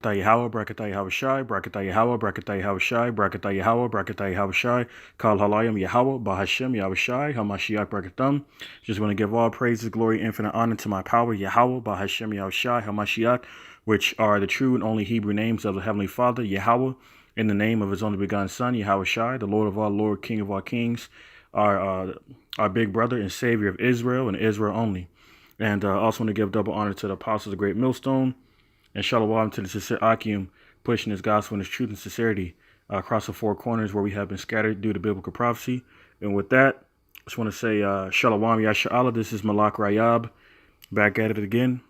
Yahweh, Brakatah Yahweh Shai, Brakatah Yahweh, Brakatah Yahweh Shai, Brakatah Yahweh, Brakatah Yahweh Shai, Kal Halayim Yahweh, Bahashem Yahweh Shai, Hamashiach Brakatham. Just want to give all praises, glory, infinite honor to my power, Yahweh, Bahashem Yahweh Shai, Hamashiach, which are the true and only Hebrew names of the Heavenly Father, Yahweh, in the name of His only begotten Son, Yahweh Shai, the Lord of all Lord, King of all kings, our big brother and Savior of Israel and Israel only. And also want to give double honor to the apostles of the Great Millstone, and shalom to the sincere Akim, pushing His gospel and His truth and sincerity across the four corners where we have been scattered due to biblical prophecy. And with that, I just want to say shalom yasha'Allah. This is Malak Rayab, back at it again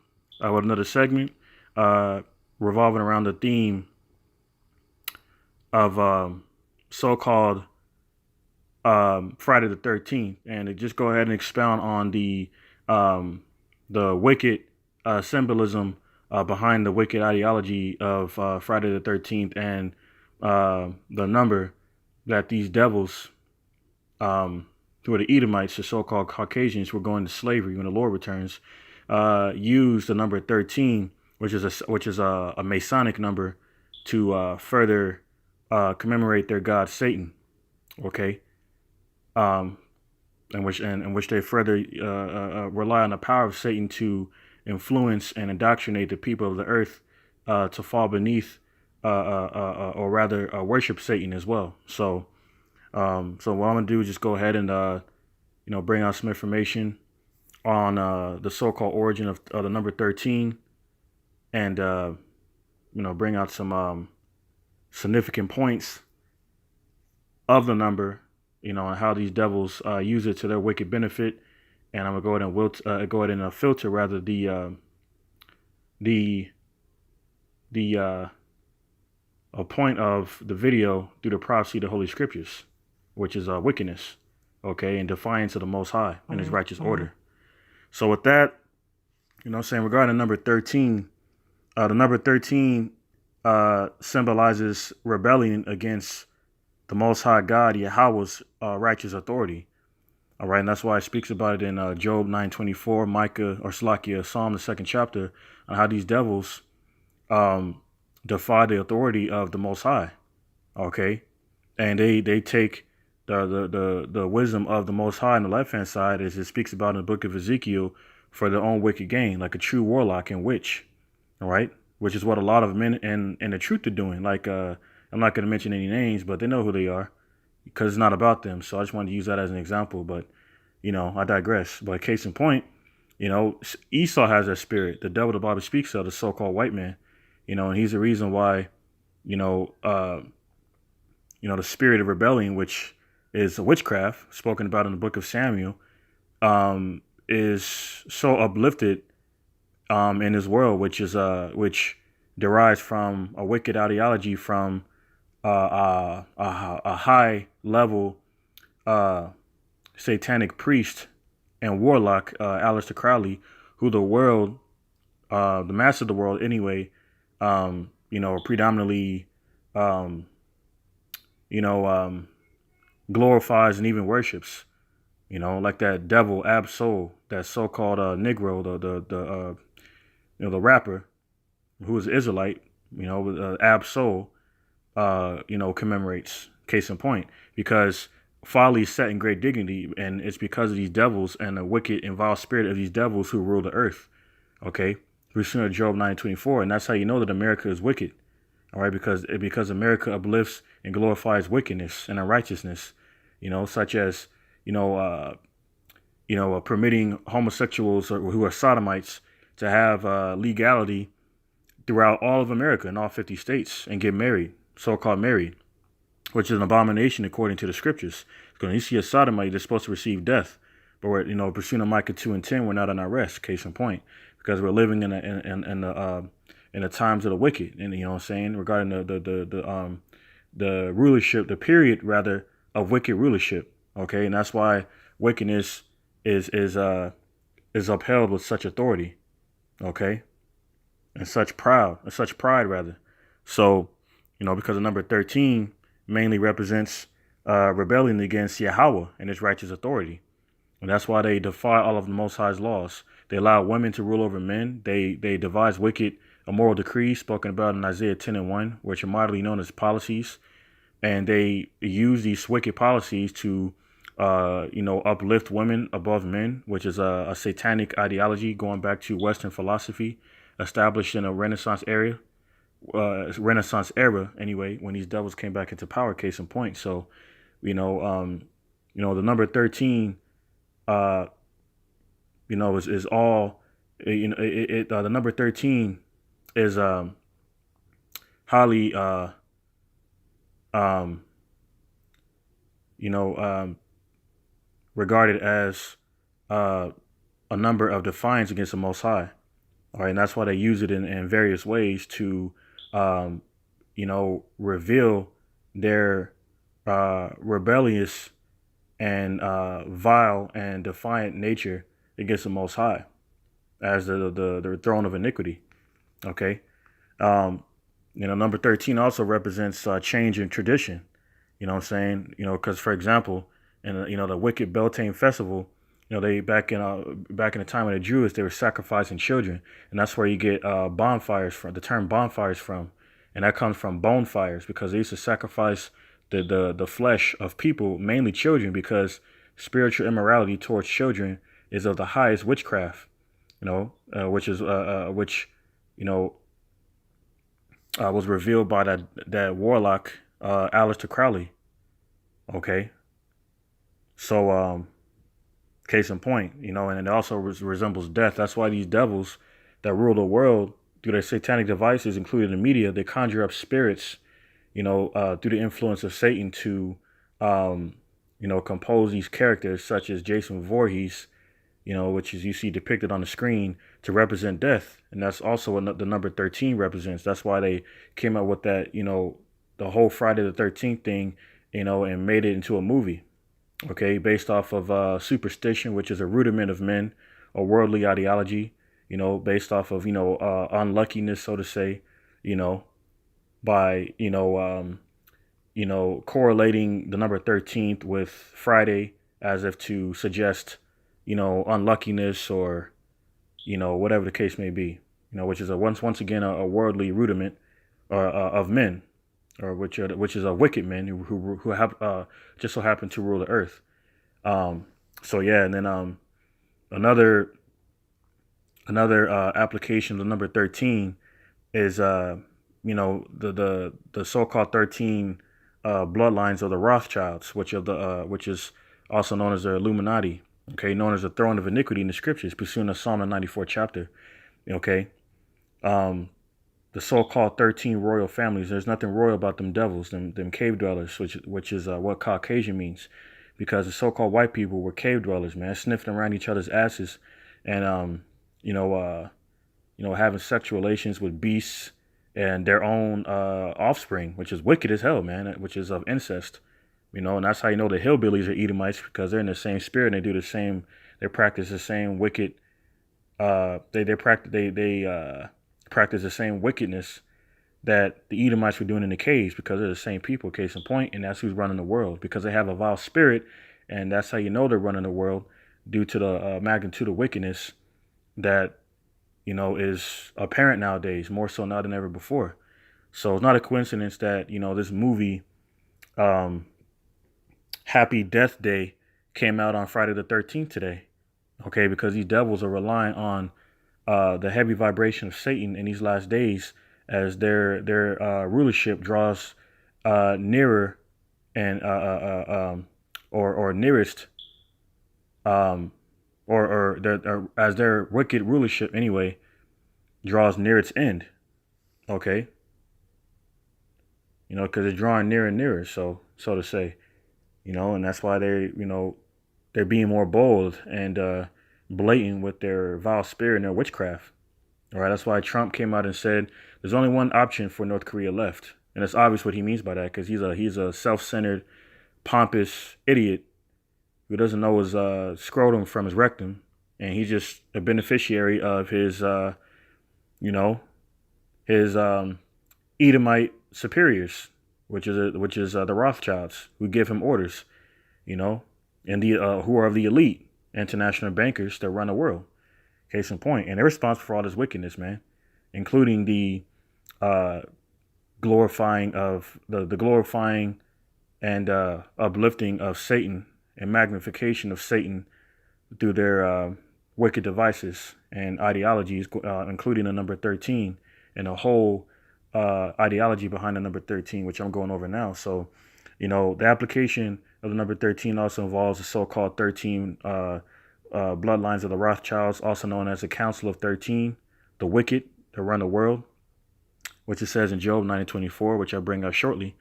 with another segment revolving around the theme of so-called Friday the 13th, and to just go ahead and expound on the wicked symbolism behind the wicked ideology of Friday the 13th and the number that these devils, who are the Edomites, the so-called Caucasians who are going to slavery when the Lord returns, use the number 13, which is a Masonic number, to further commemorate their god Satan. Okay, in which they further rely on the power of Satan to influence and indoctrinate the people of the earth to fall beneath, or rather worship Satan as well. So what I'm gonna do is just go ahead and bring out some information on the so-called origin of the number 13, and bring out some significant points of the number, and how these devils use it to their wicked benefit. And I'm gonna go ahead and filter rather the a point of the video through the prophecy of the Holy Scriptures, which is wickedness, okay, in defiance of the Most High and His righteous order. So with that, regarding number 13, the number 13 symbolizes rebellion against the Most High God, Yahweh's righteous authority. All right, and that's why it speaks about it in Job 9:24, Psalm, the 2nd chapter, on how these devils defy the authority of the Most High. Okay, and they take the wisdom of the Most High on the left hand side, as it speaks about in the book of Ezekiel, for their own wicked gain, like a true warlock and witch. All right, which is what a lot of men and the truth are doing. Like I'm not going to mention any names, but they know who they are, because it's not about them. So I just wanted to use that as an example, but I digress. But case in point, Esau has that spirit, the devil the Bible speaks of, the so-called white man, and he's the reason why, the spirit of rebellion, which is a witchcraft spoken about in the book of Samuel, is so uplifted in this world, which derives from a wicked ideology from a high level satanic priest and warlock, Aleister Crowley, who the world, the master of the world anyway, predominantly, glorifies and even worships, like that devil Ab-Soul, that so-called Negro, the rapper, who is Israelite, Ab-Soul, commemorates. Case in point, because folly is set in great dignity, and it's because of these devils and the wicked and vile spirit of these devils who rule the earth. Okay, we're seeing Job 9:24, and that's how you know that America is wicked. All right, because America uplifts and glorifies wickedness and unrighteousness, such as permitting homosexuals who are sodomites to have legality throughout all of America in all 50 states and get married, so-called married, which is an abomination according to the scriptures. Because when you see a sodomite, they're supposed to receive death. But we're, pursuing Micah 2:10, we're not on our rest. Case in point, because we're living in the times of the wicked, and regarding the rulership, the period rather of wicked rulership. Okay, and that's why wickedness is upheld with such authority. Okay, and such pride rather. So, because the number 13 mainly represents rebellion against Yahweh and His righteous authority. And that's why they defy all of the Most High's laws. They allow women to rule over men. They devise wicked a moral decree spoken about in Isaiah 10:1, which are moderately known as policies. And they use these wicked policies to, uplift women above men, which is a satanic ideology going back to Western philosophy, established in a Renaissance era anyway, when these devils came back into power. Case in point. So, the number 13, is all, the number 13 is highly, regarded as a number of defiance against the Most High. All right, and that's why they use it in various ways to, reveal their rebellious and vile and defiant nature against the Most High as the throne of iniquity. Okay. Number 13 also represents change in tradition. You know what I'm saying? Because, for example, in the wicked Beltane festival, they back in the time of the Jews, they were sacrificing children, and that's where you get bonfires from. The term bonfires from, and that comes from bone fires, because they used to sacrifice the flesh of people, mainly children, because spiritual immorality towards children is of the highest witchcraft. Which was revealed by that warlock, Aleister Crowley. Okay, so case in point, and it also resembles death. That's why these devils that rule the world through their satanic devices, including the media, they conjure up spirits, through the influence of Satan to, compose these characters such as Jason Voorhees, which is you see depicted on the screen to represent death. And that's also what the number 13 represents. That's why they came up with that, the whole Friday the 13th thing, and made it into a movie. Okay, based off of superstition, which is a rudiment of men, a worldly ideology, based off of, unluckiness, so to say, by, correlating the number 13th with Friday as if to suggest, unluckiness or, whatever the case may be, which is once again a worldly rudiment of men, or which is a wicked men who have just so happen to rule the earth. So yeah, and then another application of the number 13 is the so-called 13 bloodlines of the Rothschilds, which is also known as the Illuminati. Okay, known as the throne of iniquity in the scriptures, pursuing the Psalm 94 chapter. Okay. The so-called 13 royal families. There's nothing royal about them devils, them cave dwellers, which is what Caucasian means, because the so-called white people were cave dwellers, man, sniffing around each other's asses, and having sexual relations with beasts and their own offspring, which is wicked as hell, man, which is of incest, and that's how you know the hillbillies are Edomites, because they're in the same spirit and they practice the same wicked, practice the same wickedness that the Edomites were doing in the caves, because they're the same people, case in point, and that's who's running the world, because they have a vile spirit, and that's how you know they're running the world, due to the magnitude of wickedness that, is apparent nowadays, more so now than ever before. So it's not a coincidence that, this movie, Happy Death Day, came out on Friday the 13th today. Okay, because these devils are relying on the heavy vibration of Satan in these last days, as their rulership draws nearer and or nearest as their wicked rulership anyway draws near its end. Okay, because it's drawing nearer and nearer, so to say, and that's why they're being more bold and blatant with their vile spirit and their witchcraft. All right, that's why Trump came out and said there's only one option for North Korea left, and it's obvious what he means by that, because he's a self-centered, pompous idiot who doesn't know his scrotum from his rectum, and he's just a beneficiary of his Edomite superiors, which is the Rothschilds, who give him orders, and who are of the elite international bankers that run the world. Case in point, and they're responsible for all this wickedness, man. including the uh, glorifying of the glorifying and uplifting of Satan and magnification of Satan through their wicked devices and ideologies, including the number 13 and the whole ideology behind the number 13, which I'm going over now. So, the application of the number 13 also involves the so-called 13 bloodlines of the Rothschilds, also known as the Council of 13, the wicked that run the world, which it says in Job 9:24, which I'll bring up shortly.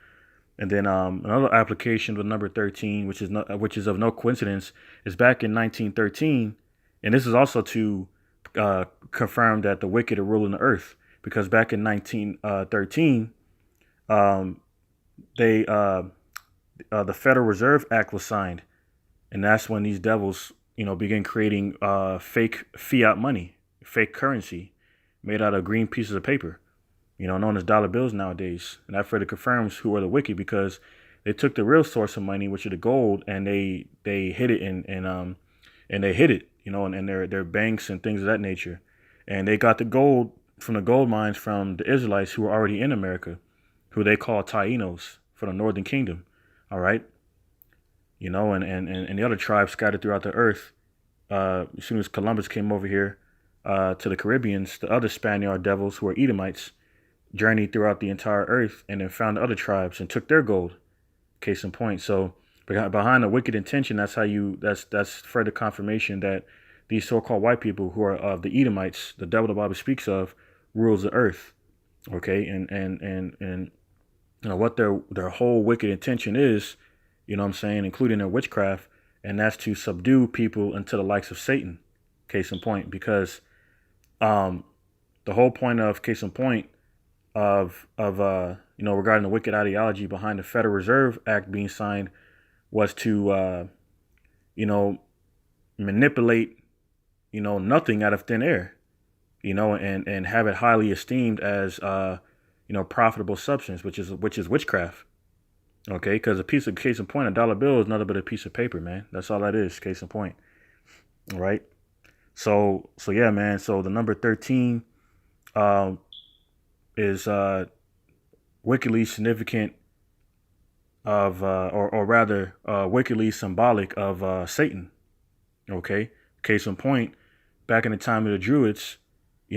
And then another application of the number 13, which is of no coincidence, is back in 1913, and this is also to confirm that the wicked are ruling the earth, because back in 1913, um, they the Federal Reserve Act was signed, and that's when these devils, begin creating fake fiat money, fake currency, made out of green pieces of paper, known as dollar bills nowadays. And that further confirms who are the wicked, because they took the real source of money, which is the gold, and they hid it and they hid it, in their banks and things of that nature. And they got the gold from the gold mines from the Israelites who were already in America, who they call Taínos for the Northern Kingdom. All right. And the other tribes scattered throughout the earth. As soon as Columbus came over here to the Caribbeans, the other Spaniard devils, who are Edomites, journeyed throughout the entire earth and then found other tribes and took their gold. Case in point. So behind a wicked intention, that's further confirmation that these so-called white people, who are of the Edomites, the devil the Bible speaks of, rules the earth. Okay, and what their whole wicked intention is, what I'm saying, including their witchcraft, and that's to subdue people into the likes of Satan. Case in point, because the whole point of case in point of regarding the wicked ideology behind the Federal Reserve Act being signed was to manipulate nothing out of thin air, and have it highly esteemed as profitable substance, which is witchcraft. Okay, because case in point, a dollar bill is nothing but a piece of paper, man. That's all that is. Case in point. All right. So yeah, man. So the number 13 is wickedly significant of, or rather, wickedly symbolic of Satan. Okay. Case in point, back in the time of the Druids, they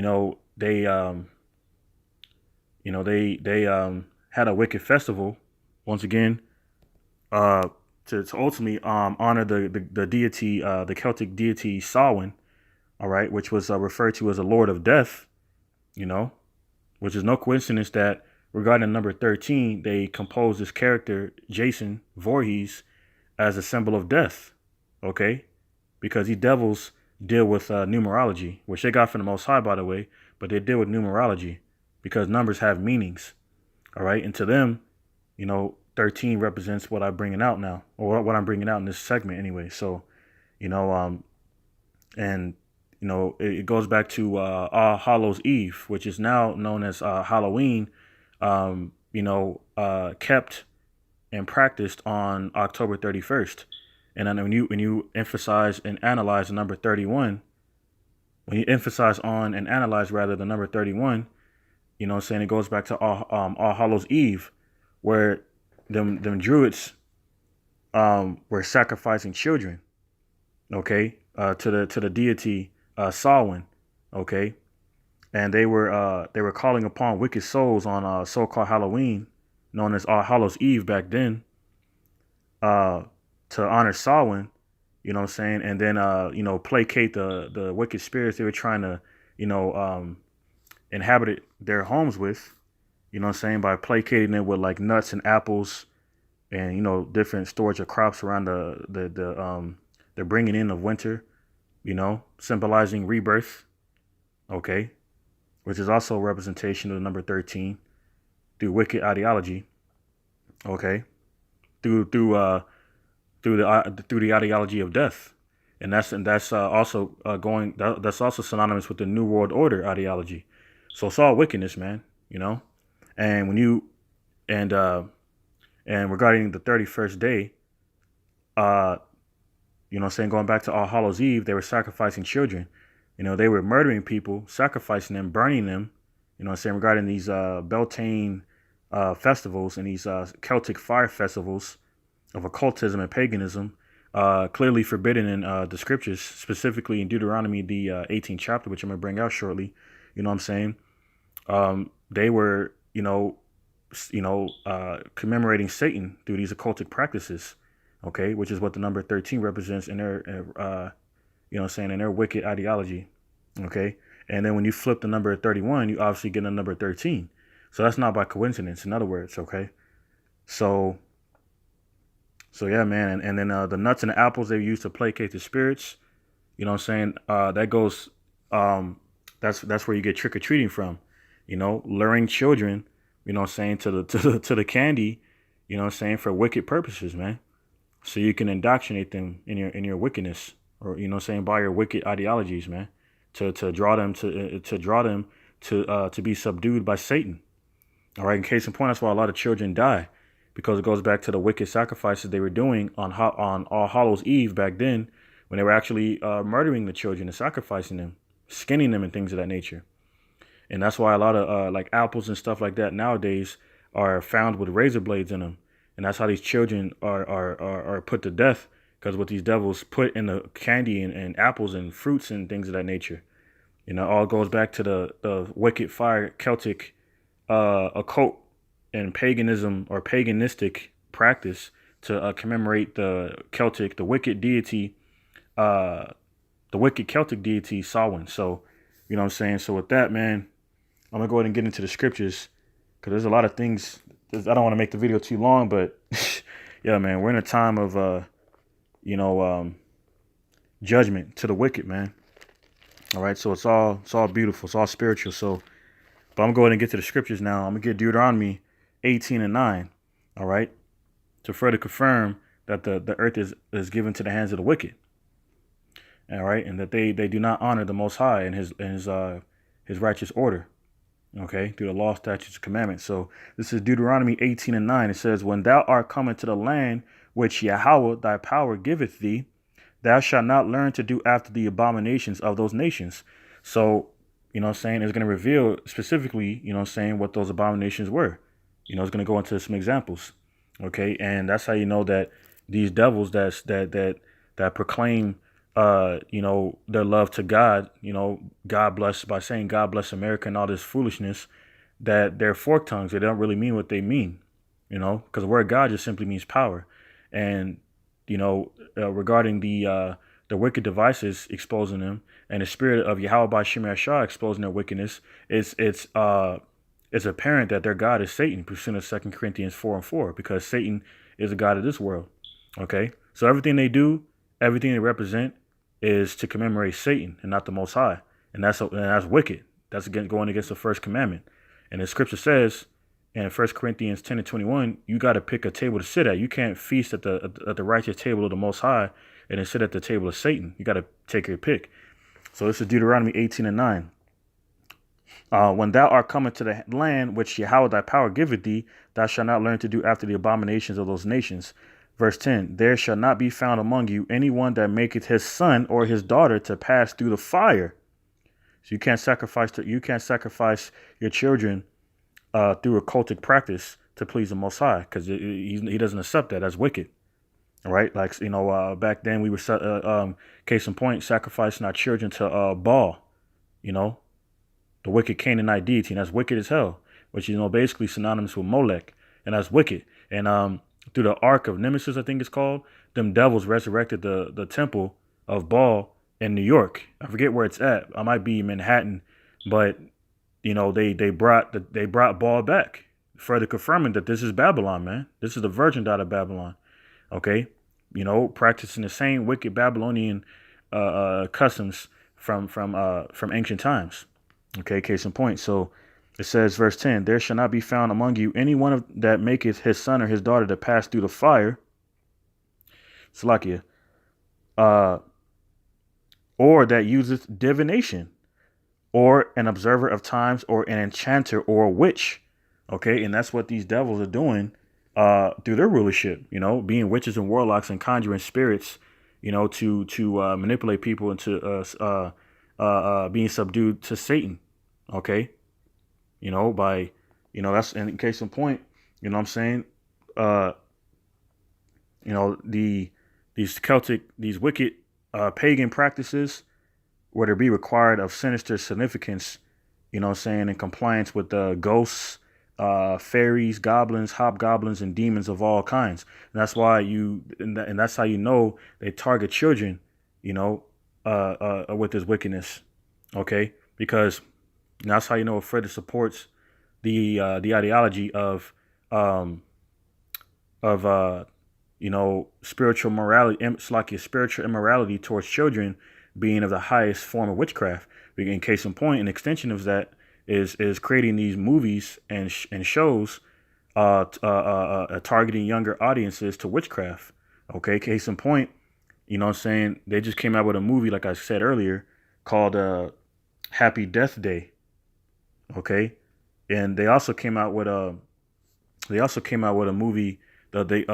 had a wicked festival once again, to ultimately honor the deity, the Celtic deity Samhain, all right, which was referred to as a Lord of Death, which is no coincidence that regarding number 13, they composed this character, Jason Voorhees, as a symbol of death, okay, because these devils deal with numerology, which they got from the Most High, by the way, but they deal with numerology because numbers have meanings, all right, and to them, 13 represents what I'm bringing out now, or what I'm bringing out in this segment anyway. So, it goes back to All Hallows Eve, which is now known as Halloween, kept and practiced on October 31st. And then when you emphasize and analyze the number 31, when you emphasize on and analyze rather the number 31, it goes back to All Hallows Eve, where them Druids were sacrificing children, okay, to the deity Samhain, okay, and they were calling upon wicked souls on so-called Halloween, known as All Hallows Eve back then, to honor Samhain, and then placate the wicked spirits they were trying to inhabit their homes with, by placating them with like nuts and apples and different storage of crops around the bringing in of winter, symbolizing rebirth, okay, which is also a representation of the number 13 through wicked ideology, okay, through the ideology of death, and that's also that's also synonymous with the New World Order ideology. So it's all wickedness, man, and when you and regarding the 31st day, going back to All Hallows Eve, they were sacrificing children. They were murdering people, sacrificing them, burning them, You know what I'm saying, regarding these Beltane festivals and these Celtic fire festivals of occultism and paganism, clearly forbidden in the scriptures, specifically in Deuteronomy, the 18th chapter, which I'm going to bring out shortly. You know what I'm saying? They were, commemorating Satan through these occultic practices, okay, which is what the number 13 represents in their, in their wicked ideology, okay? And then when you flip the number 31, you obviously get a number 13. So that's not by coincidence, in other words, okay? So yeah, man. And then the nuts and the apples they use to placate the spirits, you know what I'm saying? That goes, that's where you get trick-or-treating from, luring children, you know what I'm saying, to the candy, you know what I'm saying, for wicked purposes, man. So you can indoctrinate them in your wickedness, or, you know what I'm saying, by your wicked ideologies, man, to draw them to be subdued by Satan. All right. In case in point, that's why a lot of children die, because it goes back to the wicked sacrifices they were doing on All Hallows Eve back then, when they were actually murdering the children and sacrificing them, skinning them and things of that nature. And that's why a lot of like apples and stuff like that nowadays are found with razor blades in them. And that's how these children are put to death, because what these devils put in the candy and apples and fruits and things of that nature. All goes back to the wicked fire Celtic occult and paganism or paganistic practice to commemorate the wicked deity, the wicked Celtic deity Samhain. So, you know what I'm saying? So with that, man, I'm going to go ahead and get into the scriptures, because there's a lot of things. I don't want to make the video too long, but yeah, man, we're in a time of, judgment to the wicked, man. All right. So it's all beautiful. It's all spiritual. So, but I'm going to go ahead and get to the scriptures now. I'm going to get Deuteronomy 18:9. All right. To further confirm that the earth is given to the hands of the wicked. All right. And that they do not honor the Most High and his righteous order. Okay. Through the law, statutes, and commandments. So this is Deuteronomy 18:9. It says, when thou art come into the land which Yahweh thy power giveth thee, thou shalt not learn to do after the abominations of those nations. So, you know what I'm saying, it's going to reveal specifically, you know what I'm saying, what those abominations were. It's going to go into some examples. Okay. And that's how you know that these devils that proclaim, their love to God, God bless, by saying God bless America and all this foolishness, that they're forked tongues. They don't really mean what they mean, because the word God just simply means power. And, regarding the wicked devices exposing them, and the spirit of Yahweh by Shemar Shah exposing their wickedness, it's apparent that their God is Satan, pursuant to 2 Corinthians 4:4, because Satan is the God of this world. Okay. So everything they do, everything they represent is to commemorate Satan and not the Most High. And that's wicked. That's going against the first commandment. And the scripture says in 1 Corinthians 10:21, you got to pick a table to sit at. You can't feast at the righteous table of the Most High and then sit at the table of Satan. You got to take your pick. So this is Deuteronomy 18:9. When thou art coming to the land which Yahweh thy power giveth thee, thou shalt not learn to do after the abominations of those nations. Verse 10, there shall not be found among you anyone that maketh his son or his daughter to pass through the fire. So you can't sacrifice your children through occultic practice to please the Most High, because he doesn't accept that. That's wicked. All right. Like, back then we were, case in point, sacrificing our children to Baal, the wicked Canaanite deity. And that's wicked as hell, which is, basically synonymous with Molech. And that's wicked. And through the Ark of Nemesis, I think it's called, them devils resurrected the temple of Baal in New York. I forget where it's at. I might be in Manhattan, but they brought Baal back, further confirming that this is Babylon, man. This is the virgin daughter of Babylon. Okay, practicing the same wicked Babylonian customs from ancient times. Okay, case in point. So it says, verse 10, there shall not be found among you any one that maketh his son or his daughter to pass through the fire. Salakia. Or that useth divination, or an observer of times, or an enchanter, or a witch. Okay, and that's what these devils are doing through their rulership, being witches and warlocks and conjuring spirits, to manipulate people into being subdued to Satan. Okay. by, that's in case in point, you know what I'm saying? Uh, these wicked pagan practices were to be required of sinister significance, in compliance with the ghosts, fairies, goblins, hobgoblins, and demons of all kinds. And that's why and that's how they target children, with this wickedness. Okay, because that's how it further supports the ideology um, of spiritual morality. It's like your spiritual immorality towards children being of the highest form of witchcraft. In case in point, an extension of that is creating these movies and shows targeting younger audiences to witchcraft. Okay, case in point, they just came out with a movie, like I said earlier, called Happy Death Day. Okay, and they also came out with a movie that they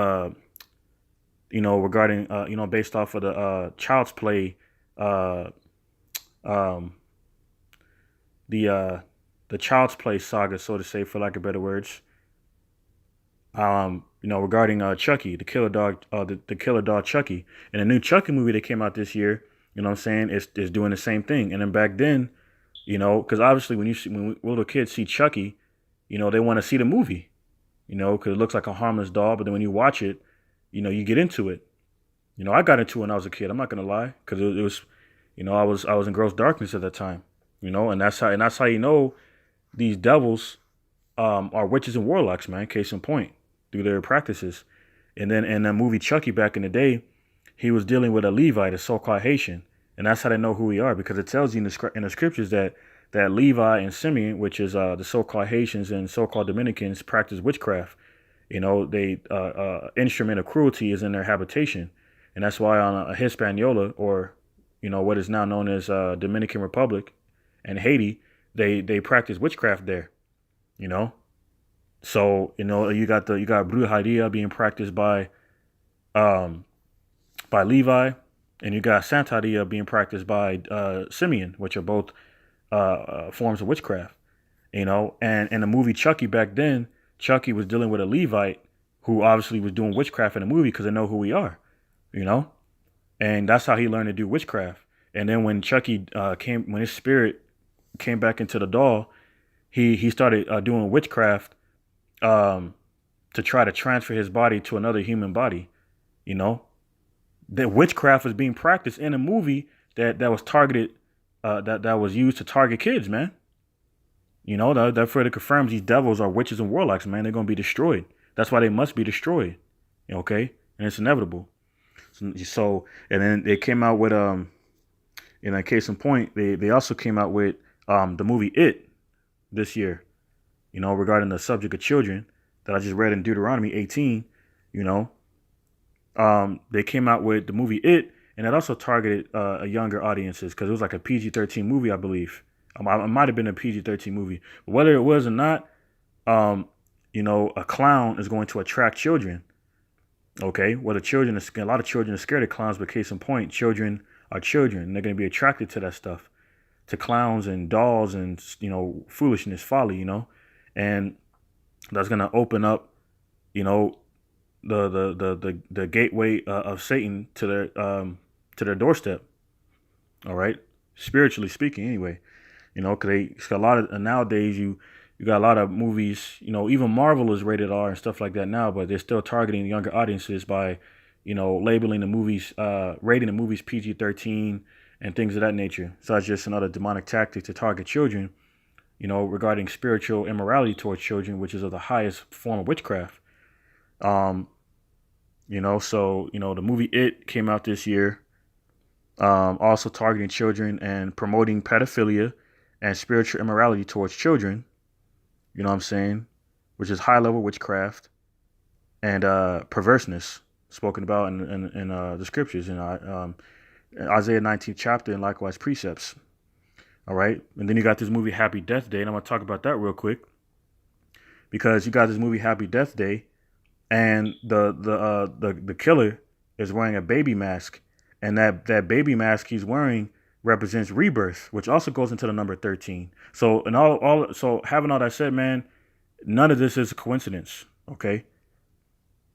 regarding based off of the Child's Play, uh, um, the Child's Play saga, so to say, for lack of better words. Regarding Chucky, the killer dog, the killer dog Chucky, and a new Chucky movie that came out this year. You know what I'm saying? Is doing the same thing. And then back then, because obviously when little kids see Chucky, they want to see the movie, because it looks like a harmless doll. But then when you watch it, you get into it. I got into it when I was a kid. I'm not gonna lie, because it was, I was in gross darkness at that time. And that's how these devils are witches and warlocks, man. Case in point, through their practices. And then in the movie Chucky back in the day, he was dealing with a Levite, a so-called Haitian, and that's how they know who we are, because it tells you in the scriptures that Levi and Simeon, which is the so-called Haitians and so-called Dominicans, practice witchcraft. They instrument of cruelty is in their habitation, and that's why on a Hispaniola, or what is now known as Dominican Republic and Haiti, they practice witchcraft there. So you got brujeria being practiced by Levi, and you got Santeria being practiced by Simeon, which are both forms of witchcraft. And in the movie Chucky back then, Chucky was dealing with a Levite who obviously was doing witchcraft in the movie because they know who we are, and that's how he learned to do witchcraft. And then when Chucky when his spirit came back into the doll, he started doing witchcraft to try to transfer his body to another human body. That witchcraft was being practiced in a movie that was targeted, that was used to target kids, man. That further confirms these devils are witches and warlocks, man. They're gonna be destroyed. That's why they must be destroyed. Okay, and it's inevitable. So and then they came out with in a case in point, they also came out with the movie It this year. Regarding the subject of children that I just read in Deuteronomy 18. They came out with the movie It, and it also targeted a younger audiences, because it was like a PG-13 movie, I believe. It might have been a PG-13 movie, but whether it was or not, a clown is going to attract children. Okay, a lot of children are scared of clowns, but case in point, children are children, and they're going to be attracted to that stuff, to clowns and dolls and foolishness, folly, and that's going to open up, the gateway of Satan to their doorstep. All right, spiritually speaking, anyway. Because a lot of nowadays you got a lot of movies. Even Marvel is rated R and stuff like that now, but they're still targeting younger audiences by, labeling the movies, rating the movies PG-13 and things of that nature. So that's just another demonic tactic to target children. Regarding spiritual immorality towards children, which is of the highest form of witchcraft. So the movie It came out this year, also targeting children and promoting pedophilia and spiritual immorality towards children. You know what I'm saying? Which is high level witchcraft and perverseness spoken about in the scriptures in Isaiah 19th chapter, and likewise precepts. All right, and then you got this movie Happy Death Day, and I'm gonna talk about that real quick, because you got this movie Happy Death Day, and the killer is wearing a baby mask, and that baby mask he's wearing represents rebirth, which also goes into the number 13. So, so having all that said, man, none of this is a coincidence. Okay.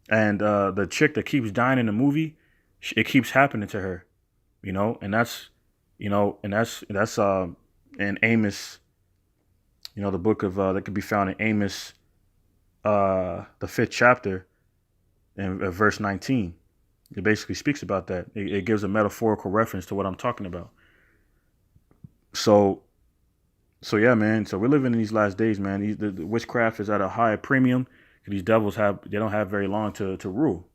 And the chick that keeps dying in the movie, it keeps happening to her, and that's in Amos, the book of that could be found in Amos, the 5th chapter, and verse 19. It basically speaks about that. It gives a metaphorical reference to what I'm talking about. So yeah, man. So we're living in these last days, man. The witchcraft is at a high premium. These devils don't have very long to rule,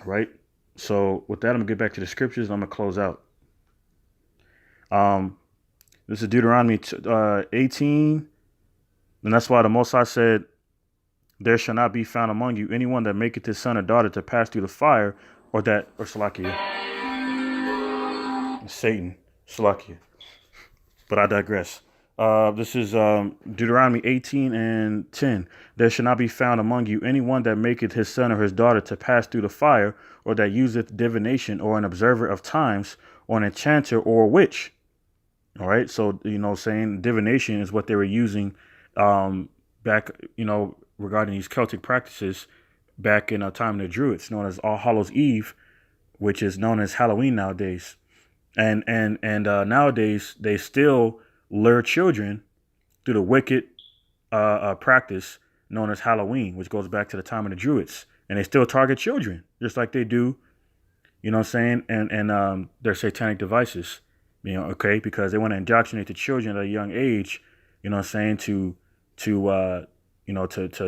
right? So with that, I'm gonna get back to the scriptures. And I'm gonna close out. This is Deuteronomy 18, and that's why the Most High said, "There shall not be found among you anyone that maketh his son or daughter to pass through the fire, or Salakia, Satan, Salakia." But I digress. This is Deuteronomy 18 and 10. "There shall not be found among you anyone that maketh his son or his daughter to pass through the fire, or that useth divination, or an observer of times, or an enchanter, or a witch." All right. So, saying divination is what they were using back, regarding these Celtic practices back in a time of the Druids, known as All Hallows Eve, which is known as Halloween nowadays. And nowadays they still lure children through the wicked practice known as Halloween, which goes back to the time of the Druids. And they still target children, just like they do, and their satanic devices, okay, because they want to indoctrinate the children at a young age, to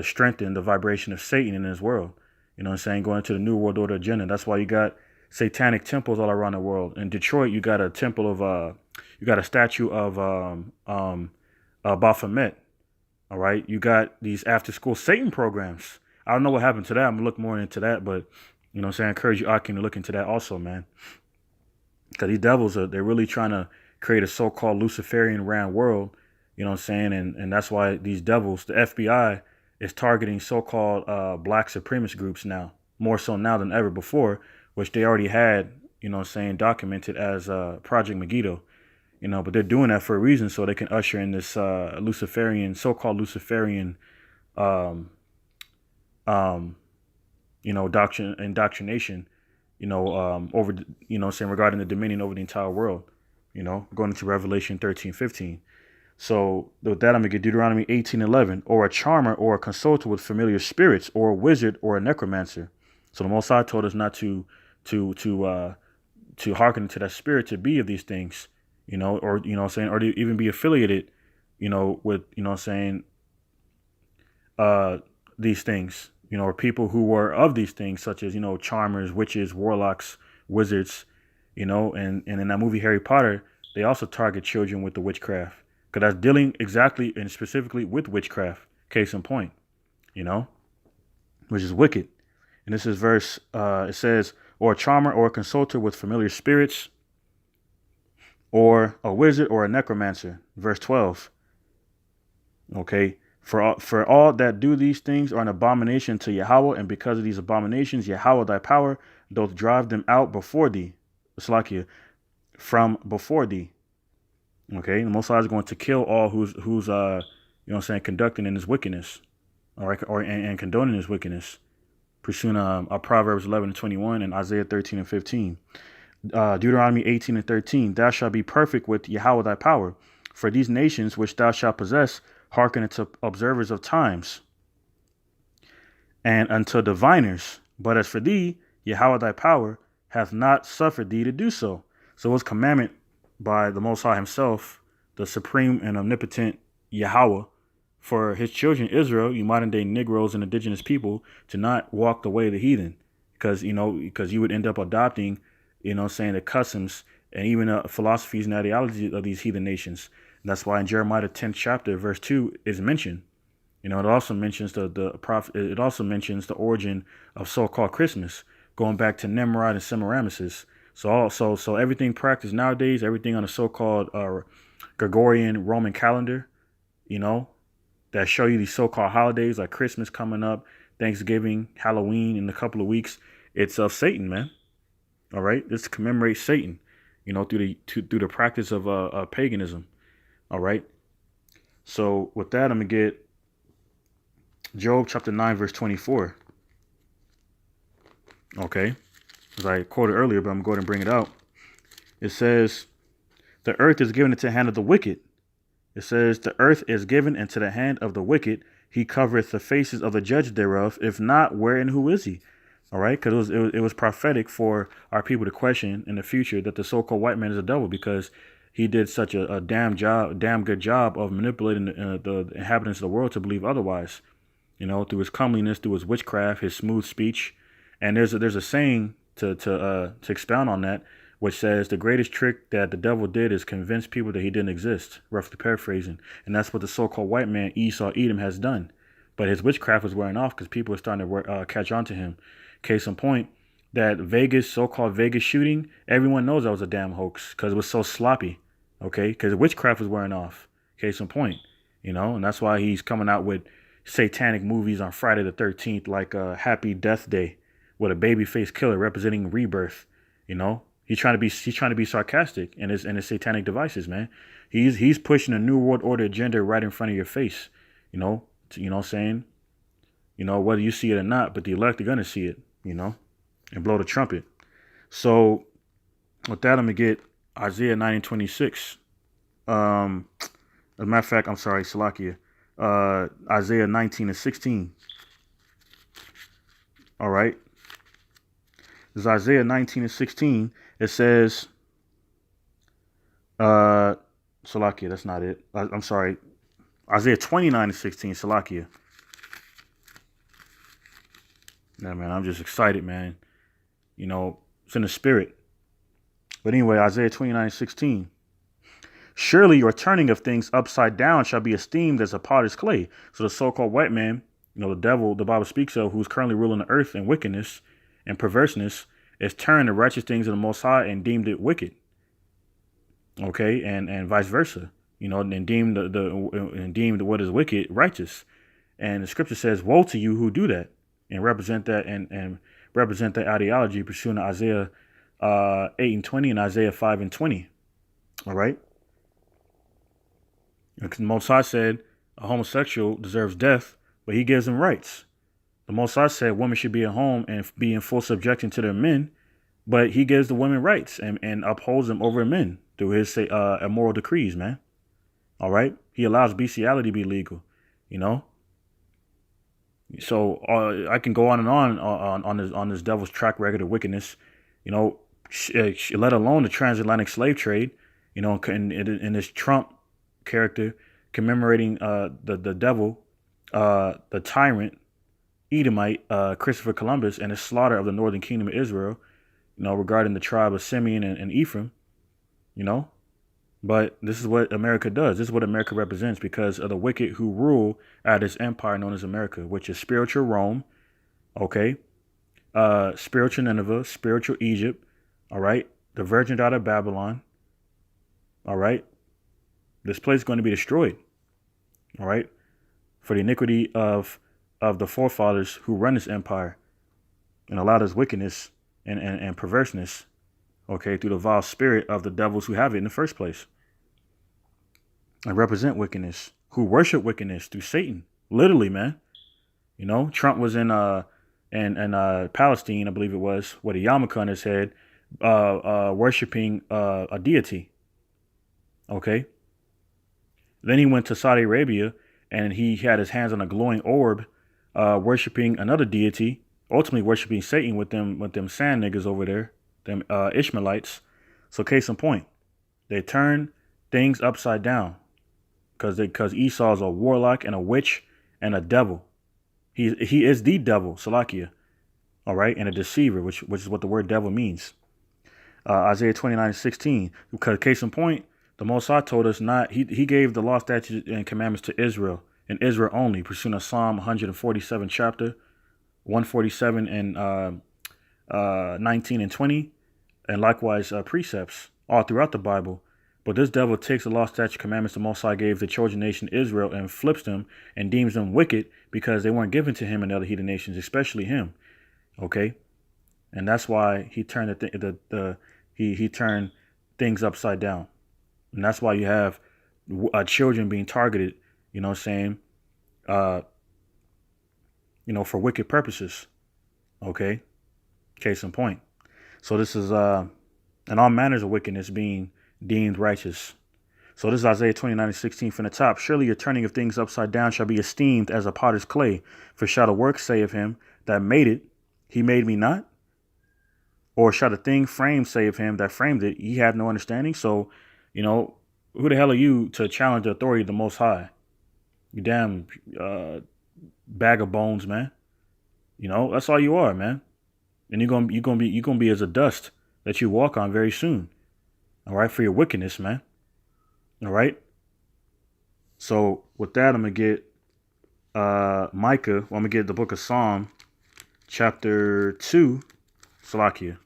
strengthen the vibration of Satan in his world, going into the New World Order agenda. That's why you got satanic temples all around the world. In Detroit, you got a temple of you got a statue of Baphomet. All right, you got these after school Satan programs. I don't know what happened to that. I'm gonna look more into that, but I encourage you, Akin, to look into that also, man. Because these devils they're really trying to create a so-called Luciferian ran world, and that's why these devils, the FBI, is targeting so-called black supremacist groups now, more so now than ever before, which they already had, documented as Project Megiddo, but they're doing that for a reason, so they can usher in this Luciferian, so-called Luciferian, indoctrination, over, regarding the dominion over the entire world, going into Revelation 13:15. So with that, I'm going to get Deuteronomy 18:11, "Or a charmer or a consulter with familiar spirits, or a wizard or a necromancer." So the Most High told us not to hearken to that spirit to be of these things, or or to even be affiliated, with these things, or people who were of these things, such as charmers, witches, warlocks, wizards, and in that movie Harry Potter, they also target children with the witchcraft, because that's dealing exactly and specifically with witchcraft. Case in point, which is wicked. And this is verse, it says, "Or a charmer or a consulter with familiar spirits, or a wizard or a necromancer." Verse 12. Okay. For all that do these things are an abomination to Yahweh, and because of these abominations, Yahweh thy power doth drive them out before thee. Slakia, from before thee. Okay. The Most High is going to kill all who's conducting in his wickedness. All right. And condoning his wickedness. Pursuing Proverbs 11:21 and Isaiah 13:15. Deuteronomy 18:13. "Thou shalt be perfect with Yahweh thy power. For these nations which thou shalt possess hearken unto observers of times, and unto diviners. But as for thee, Yahweh thy power hath not suffered thee to do so." So it was commandment by the Most High himself, the supreme and omnipotent Yahweh, for his children Israel, you modern day Negroes and indigenous people, to not walk the way of the heathen, because you would end up adopting, the customs and even philosophies and ideologies of these heathen nations. And that's why in Jeremiah 10th chapter, verse 2 is mentioned. It also mentions the prophet. It also mentions the origin of so-called Christmas, going back to Nimrod and Semiramis. So everything practiced nowadays, everything on the so-called Gregorian Roman calendar, that show you these so-called holidays like Christmas coming up, Thanksgiving, Halloween in a couple of weeks, it's of Satan, man. All right, this commemorates Satan. through the practice of paganism. All right. So with that, I'm gonna get Job chapter 9 verse 24. Okay, as I quoted earlier, but I'm going to go ahead and bring it out. It says, "The earth is given into the hand of the wicked." It says, "The earth is given into the hand of the wicked. He covereth the faces of the judge thereof. If not, where and who is he?" All right, because it was prophetic for our people to question in the future that the so-called white man is a devil, because he did such a damn good job of manipulating the inhabitants of the world to believe otherwise. Through his comeliness, through his witchcraft, his smooth speech. And there's a saying to expound on that, which says the greatest trick that the devil did is convince people that he didn't exist, roughly paraphrasing. And that's what the so-called white man, Esau Edom, has done. But his witchcraft was wearing off because people are starting to catch on to him. Case in point, that so-called Vegas shooting, everyone knows that was a damn hoax because it was so sloppy. Okay, because witchcraft was wearing off. Case in point, and that's why he's coming out with satanic movies on Friday the 13th, like Happy Death Day, with a baby face killer representing rebirth. He's trying to be sarcastic in his satanic devices, man. He's pushing a new world order agenda right in front of your face. What I'm saying? Whether you see it or not, but the elect are gonna see it, and blow the trumpet. So with that, I'm gonna get Isaiah 9:26. As a matter of fact, I'm sorry, Salakia. Isaiah 19:16. All right. This is Isaiah 19:16. It says, Salakia, that's not it. I'm sorry. Isaiah 29:16, Salakia. Yeah, man, I'm just excited, man. It's in the spirit. But anyway, Isaiah 29:16. "Surely your turning of things upside down shall be esteemed as a potter's clay." So the so-called white man, the devil the Bible speaks of, who's currently ruling the earth in wickedness and perverseness, is turned the righteous things of the Most High and deemed it wicked. Okay, and vice versa, and deemed deemed what is wicked righteous. And the scripture says, "Woe to you who do that and represent that and represent that ideology," pursuing Isaiah 8:20 and Isaiah 5:20. All right. Because the Most High said a homosexual deserves death, but he gives them rights. The Most High said women should be at home and be in full subjection to their men, but he gives the women rights and upholds them over men through his immoral decrees, man. All right. He allows bestiality to be legal, So I can go on and on this devil's track record of wickedness, let alone the transatlantic slave trade, in this Trump character commemorating the devil, the tyrant, Edomite, Christopher Columbus, and his slaughter of the northern kingdom of Israel, regarding the tribe of Simeon and Ephraim, But this is what America does. This is what America represents because of the wicked who rule at this empire known as America, which is spiritual Rome, okay? Spiritual Nineveh, spiritual Egypt, all right? The virgin daughter of Babylon, all right? This place is going to be destroyed, all right? For the iniquity of the forefathers who run this empire and allow this wickedness and perverseness, okay, through the vile spirit of the devils who have it in the first place. And represent wickedness, who worship wickedness through Satan. Literally, man. Trump was in Palestine, I believe it was, with a yarmulke on his head, worshiping a deity. Okay. Then he went to Saudi Arabia and he had his hands on a glowing orb, worshiping another deity, ultimately worshiping Satan with them sand niggas over there, them Ishmaelites. So case in point, they turn things upside down because Esau is a warlock and a witch and a devil. He is the devil, Salakia, all right, and a deceiver, which is what the word devil means. Isaiah 29:16, because case in point, the Most High told us not. He gave the law, statutes, and commandments to Israel and Israel only, pursuing Psalm 147 chapter 147 and 19 and 20, and likewise precepts all throughout the Bible. But this devil takes the law, statutes, commandments the Most High gave the chosen nation Israel and flips them and deems them wicked because they weren't given to him and other heathen nations, especially him. Okay, and that's why he turned he turned things upside down. And that's why you have children being targeted, you know what I'm saying, uh, for wicked purposes. Okay? Case in point. So this is, and all manners of wickedness being deemed righteous. So this is Isaiah 29:16 from the top. Surely your turning of things upside down shall be esteemed as a potter's clay. For shall the work say of him that made it, he made me not? Or shall the thing framed say of him that framed it, he had no understanding? So, who the hell are you to challenge the authority of the Most High? You damn bag of bones, man. That's all you are, man. And you're gonna be as a dust that you walk on very soon. All right, for your wickedness, man. All right. So with that, I'm gonna get Micah. Well, I'm gonna get the book of Psalm, chapter 2, Salakia.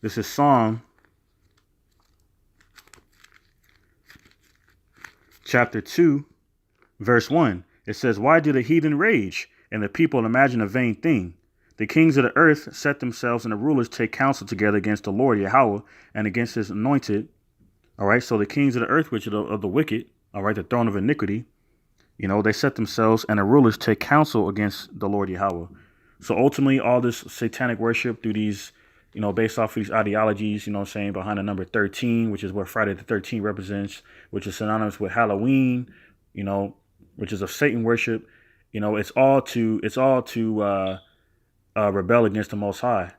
This is Psalm chapter 2, verse 1. It says, "Why do the heathen rage and the people imagine a vain thing? The kings of the earth set themselves and the rulers take counsel together against the Lord Yahweh and against his anointed." All right. So the kings of the earth, which are of the wicked, all right, the throne of iniquity, they set themselves and the rulers take counsel against the Lord Yahweh. So ultimately, all this satanic worship through these, based off of these ideologies, behind the number 13, which is what Friday the 13th represents, which is synonymous with Halloween, which is of Satan worship. It's all to rebel against the Most High.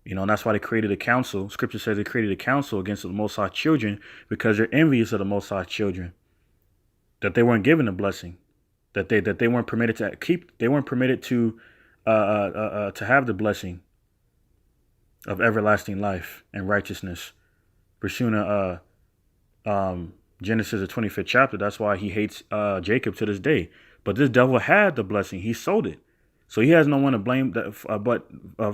And that's why they created a council. Scripture says they created a council against the Most High children because they're envious of the Most High children, that they weren't given a blessing, that they weren't permitted to keep, they weren't permitted to have the blessing of everlasting life and righteousness. Pursuing Genesis, the 25th chapter, that's why he hates Jacob to this day. But this devil had the blessing; he sold it, so he has no one to blame.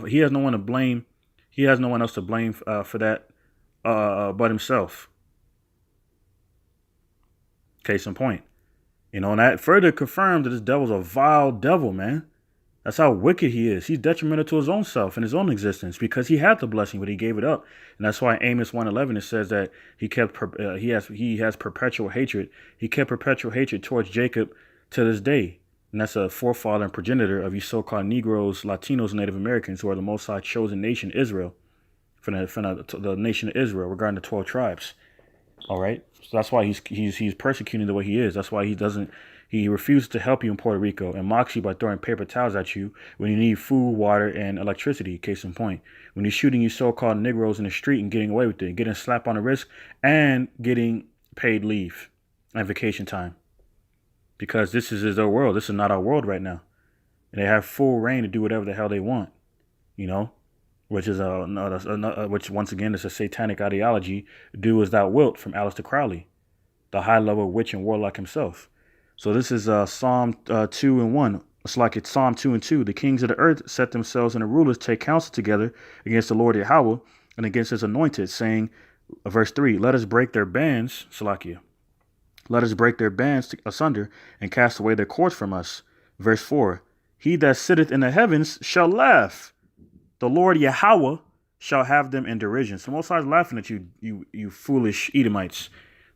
He has no one to blame. He has no one else to blame for that but himself. Case in point. And that further confirmed that this devil's a vile devil, man. That's how wicked he is. He's detrimental to his own self and his own existence because he had the blessing, but he gave it up. And that's why Amos 1:11 it says that he has perpetual hatred. He kept perpetual hatred towards Jacob to this day. And that's a forefather and progenitor of you so-called Negroes, Latinos, and Native Americans who are the Most High chosen nation, Israel, from the nation of Israel regarding the 12 tribes. All right. So that's why he's persecuting the way he is. That's why he refuses to help you in Puerto Rico and mocks you by throwing paper towels at you when you need food, water, and electricity. Case in point, when he's shooting you so-called Negroes in the street and getting away with it, getting a slap on the wrist and getting paid leave and vacation time. Because this is their world. This is not our world right now. And they have full reign to do whatever the hell they want, which is which once again is a satanic ideology. Do as thou wilt from Aleister Crowley, the high level witch and warlock himself. So this is Psalm 2:1. It's like it's Psalm 2:2. The kings of the earth set themselves and the rulers take counsel together against the Lord Yahweh and against his anointed, saying, verse 3, let us break their bands, Salakia. Let us break their bands asunder and cast away their cords from us. Verse 4, he that sitteth in the heavens shall laugh. The Lord Yahweh shall have them in derision. So Most High is laughing at you foolish Edomites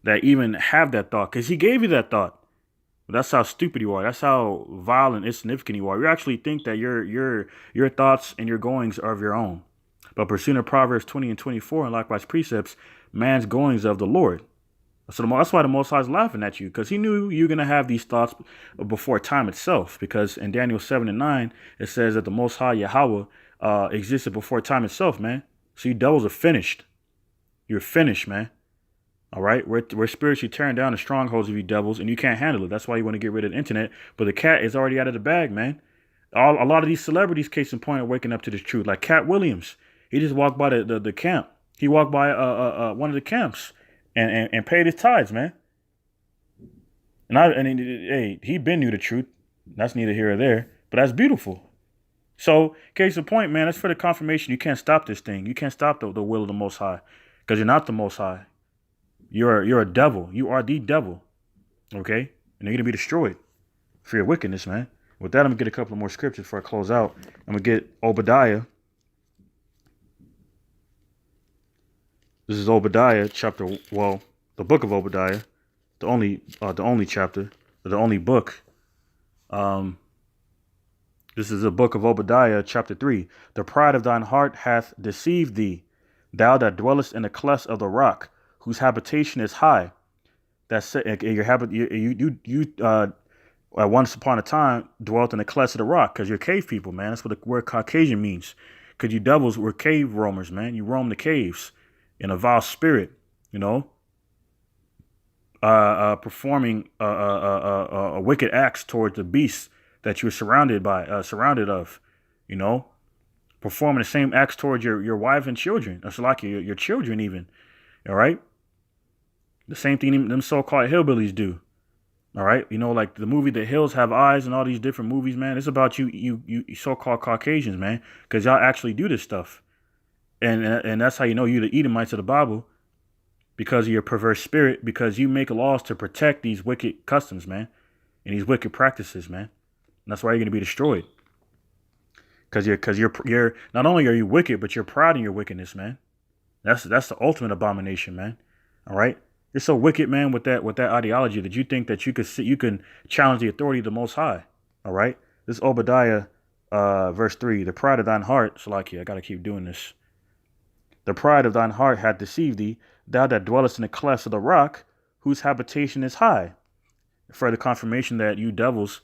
that even have that thought, because he gave you that thought. That's how stupid you are. That's how vile and insignificant you are. You actually think that your thoughts and your goings are of your own. But pursuing Proverbs 20 and 24 and likewise precepts, man's goings of the Lord. So that's why the Most High is laughing at you, because he knew you were going to have these thoughts before time itself. Because in Daniel 7 and 9, it says that the Most High Yahweh existed before time itself, man. So you devils are finished. You're finished, man. All right, we're spiritually tearing down the strongholds of you devils, and you can't handle it. That's why you want to get rid of the internet. But the cat is already out of the bag, man. A lot of these celebrities, case in point, are waking up to this truth. Like Cat Williams, he just walked by the camp. He walked by one of the camps and paid his tithes, man. Hey, he been knew the truth. That's neither here or there, but that's beautiful. So, case in point, man, that's for the confirmation. You can't stop this thing. You can't stop the will of the Most High, because you're not the Most High. You're a devil. You are the devil. Okay? And you're going to be destroyed for your wickedness, man. With that, I'm going to get a couple of more scriptures before I close out. I'm going to get Obadiah. This is Obadiah chapter. Well, the book of Obadiah, the only chapter, the only book. Um, this is the book of Obadiah chapter 3. The pride of thine heart hath deceived thee, thou that dwellest in the clefts of the rock, whose habitation is high. That's your habit. Once upon a time dwelt in the clefts of the rock, because you're cave people, man. That's what the word Caucasian means. Because you devils were cave roamers, man. You roam the caves in a vile spirit, you know, performing wicked acts towards the beasts that you're surrounded of, you know, performing the same acts towards your wife and children. That's like your children even, all right? The same thing them so-called hillbillies do. All right, you know, like the movie The Hills Have Eyes and all these different movies, man. It's about you so-called Caucasians, man, because y'all actually do this stuff, and that's how you know you the Edomites of the Bible, because of your perverse spirit, because you make laws to protect these wicked customs, man, and these wicked practices, man. And that's why you're gonna be destroyed, because you're not only are you wicked, but you're proud in your wickedness, man. That's the ultimate abomination, man. All right. You're so wicked, man, with that ideology that you think that you can challenge the authority of the Most High. All right. This is Obadiah, verse 3. The pride of thine heart, Salakia, I gotta keep doing this. The pride of thine heart hath deceived thee, thou that dwellest in the clefts of the rock, whose habitation is high. Further confirmation that you devils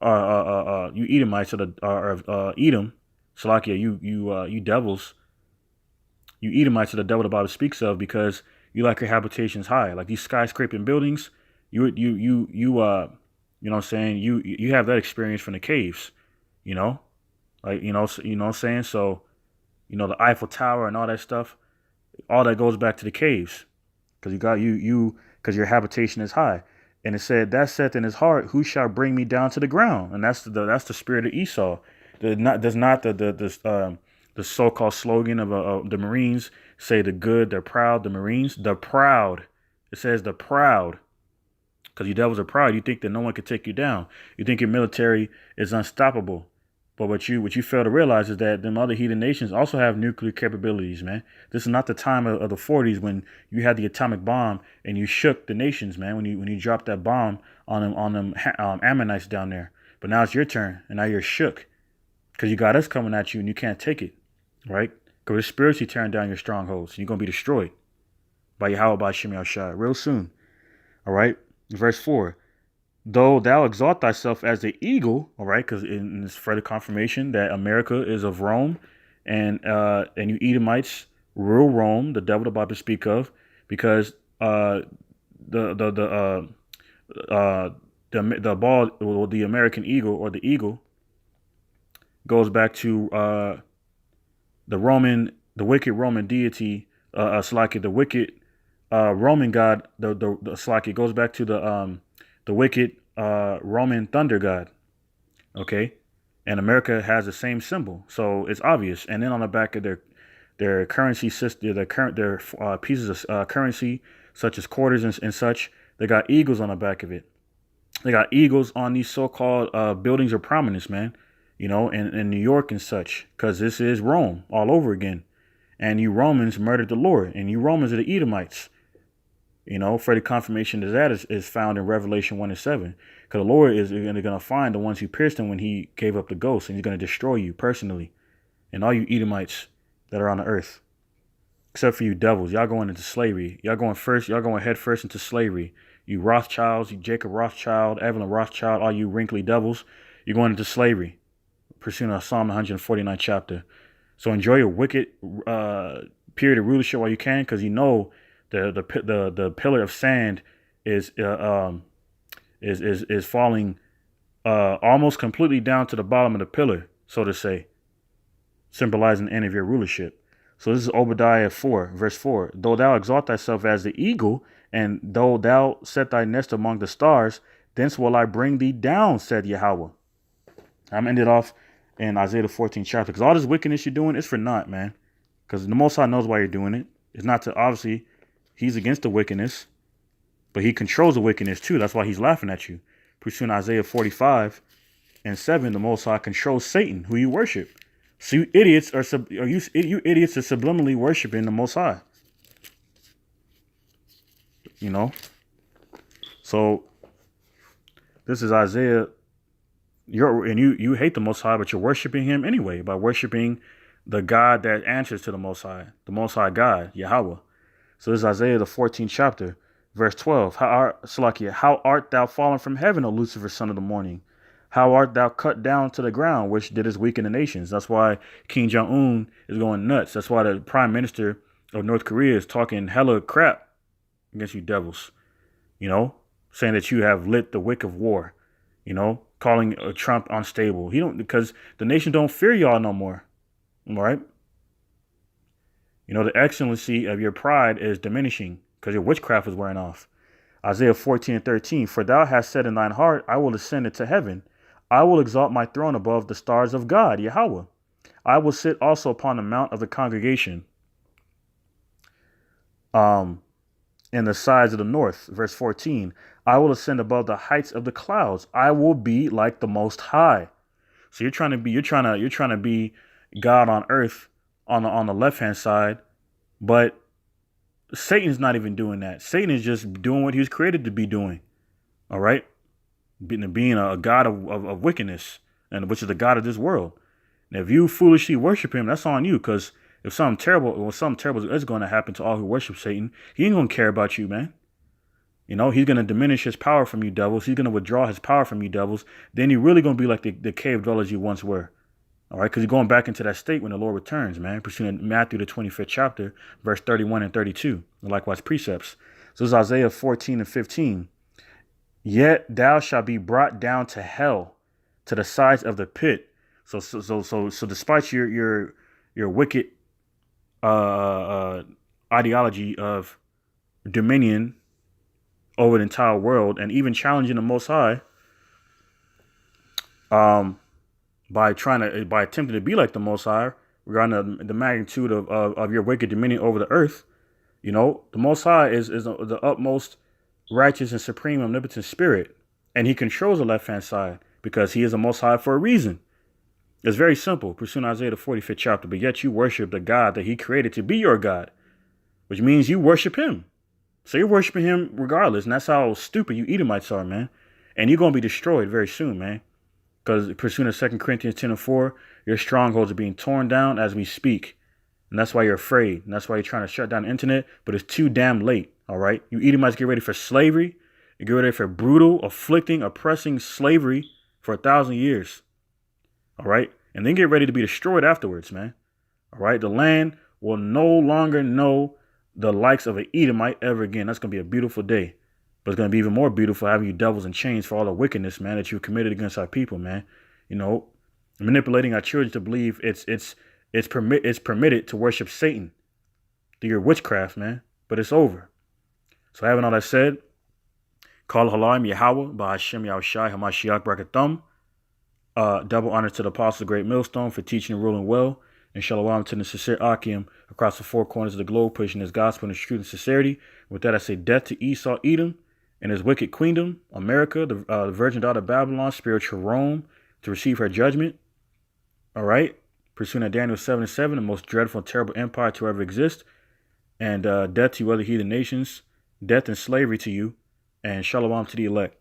you Edomites are Edom, Salakia, you devils, you Edomites are the devil the Bible speaks of, because you like your habitations high, like these skyscraping buildings. You know what I'm saying? You have that experience from the caves, you know, like you know what I'm saying. So you know the Eiffel Tower and all that stuff, all that goes back to the caves, because because your habitation is high. And it said that saith in his heart, who shall bring me down to the ground? And that's the spirit of Esau. There's not the so-called slogan of the Marines, say the good, they're proud. The Marines, the proud. It says the proud, because you devils are proud. You think that no one can take you down. You think your military is unstoppable. But what you fail to realize is that them other heathen nations also have nuclear capabilities, man. This is not the time of the 40s when you had the atomic bomb and you shook the nations, man. When you dropped that bomb on them Ammonites down there. But now it's your turn, and now you're shook because you got us coming at you and you can't take it. Right? Because we're spiritually tearing down your strongholds. And you're going to be destroyed by Yahweh, by Shem Yahshua, real soon. All right? Verse 4. Though thou exalt thyself as the eagle, all right, because in this further confirmation that America is of Rome, and you Edomites rule Rome, the devil the Bible speak of, because the ball, or the American eagle, or the eagle, goes back to the wicked Roman deity, Slaki, the wicked Roman god, the Slaki goes back to the wicked Roman thunder god. Okay, and America has the same symbol, so it's obvious. And then on the back of their currency system, their pieces of currency, such as quarters and such, they got eagles on the back of it. They got eagles on these so-called buildings of prominence, man. You know, in New York and such, because this is Rome all over again. And you Romans murdered the Lord, and you Romans are the Edomites. You know, further confirmation of that is found in Revelation 1:7. Because the Lord is going to find the ones who pierced him when he gave up the ghost, and he's going to destroy you personally. And all you Edomites that are on the earth. Except for you devils. Y'all going into slavery. Y'all going head first into slavery. You Rothschilds, you Jacob Rothschild, Evelyn Rothschild, all you wrinkly devils, you're going into slavery. Pursuing Psalm 149 chapter. So enjoy your wicked period of rulership while you can, because you know the pillar of sand is falling almost completely down to the bottom of the pillar, so to say, symbolizing the end of your rulership. So this is Obadiah 4, verse 4. Though thou exalt thyself as the eagle, and though thou set thy nest among the stars, thence will I bring thee down, said Yahweh. I'm ended off in Isaiah the 14th chapter, because all this wickedness you're doing is for naught, man. Because the Most High knows why you're doing it. It's not to, obviously, he's against the wickedness, but he controls the wickedness too. That's why he's laughing at you. Pursuing Isaiah 45:7, the Most High controls Satan, who you worship. So you idiots are subliminally worshiping the Most High. You know? So this is Isaiah. You hate the Most High, but you're worshiping him anyway by worshiping the God that answers to the Most High God, Yahweh. So this is Isaiah the 14th chapter, verse 12. How art thou fallen from heaven, O Lucifer, son of the morning? How art thou cut down to the ground, which didst weaken the nations? That's why Kim Jong-un is going nuts. That's why the prime minister of North Korea is talking hella crap against you devils. You know, saying that you have lit the wick of war. You know, calling Trump unstable. Because the nation don't fear y'all no more. All right. You know, the excellency of your pride is diminishing because your witchcraft is wearing off. Isaiah 14:13. For thou hast said in thine heart, I will ascend into heaven. I will exalt my throne above the stars of God, Yahweh. I will sit also upon the mount of the congregation. In the sides of the north, verse 14. I will ascend above the heights of the clouds. I will be like the Most High. So you're trying to be God on earth on the left hand side, but Satan's not even doing that. Satan is just doing what he was created to be doing. All right, being a god of wickedness, and which is the god of this world. And if you foolishly worship him, that's on you. Because if something terrible is going to happen to all who worship Satan, he ain't going to care about you, man. You know, he's going to diminish his power from you devils. He's going to withdraw his power from you devils. Then you're really going to be like the cave dwellers you once were. All right, because you're going back into that state when the Lord returns, man. Pursuing Matthew, the 25th chapter, verse 31 and 32. And likewise, precepts. So this is Isaiah 14 and 15. Yet thou shalt be brought down to hell, to the sides of the pit. So despite your wicked ideology of dominion over the entire world, and even challenging the Most High, by attempting to be like the Most High, regarding the magnitude of your wicked dominion over the earth, you know, the Most High is the utmost righteous and supreme omnipotent spirit, and he controls the left hand side because he is the Most High for a reason. It's very simple. Pursuing Isaiah the 45th chapter, but yet you worship the God that he created to be your God, which means you worship him. So you're worshiping him regardless, and that's how stupid you Edomites are, man. And you're going to be destroyed very soon, man. Because pursuing 2 Corinthians 10 and 4, your strongholds are being torn down as we speak. And that's why you're afraid. And that's why you're trying to shut down the internet, but it's too damn late, all right? You Edomites get ready for slavery. You get ready for brutal, afflicting, oppressing slavery for 1,000 years, all right? And then get ready to be destroyed afterwards, man, all right? The land will no longer know the likes of an Edomite ever again. That's going to be a beautiful day. But it's going to be even more beautiful having you devils in chains for all the wickedness, man, that you've committed against our people, man. You know, manipulating our children to believe it's permitted to worship Satan through your witchcraft, man. But it's over. So having all that said, call Halaim Yahweh by Hashem Yahushai Hamashiach Brakathum. Double honor to the Apostle Great Millstone for teaching and ruling well. And shalom to the sincere Akim across the four corners of the globe, pushing his gospel in truth and sincerity. With that, I say death to Esau, Edom, and his wicked queendom, America, the virgin daughter of Babylon, spiritual Rome, to receive her judgment. All right. Pursuing Daniel 7 and 7, the most dreadful and terrible empire to ever exist. And death to you other heathen nations, death and slavery to you, and shalom to the elect.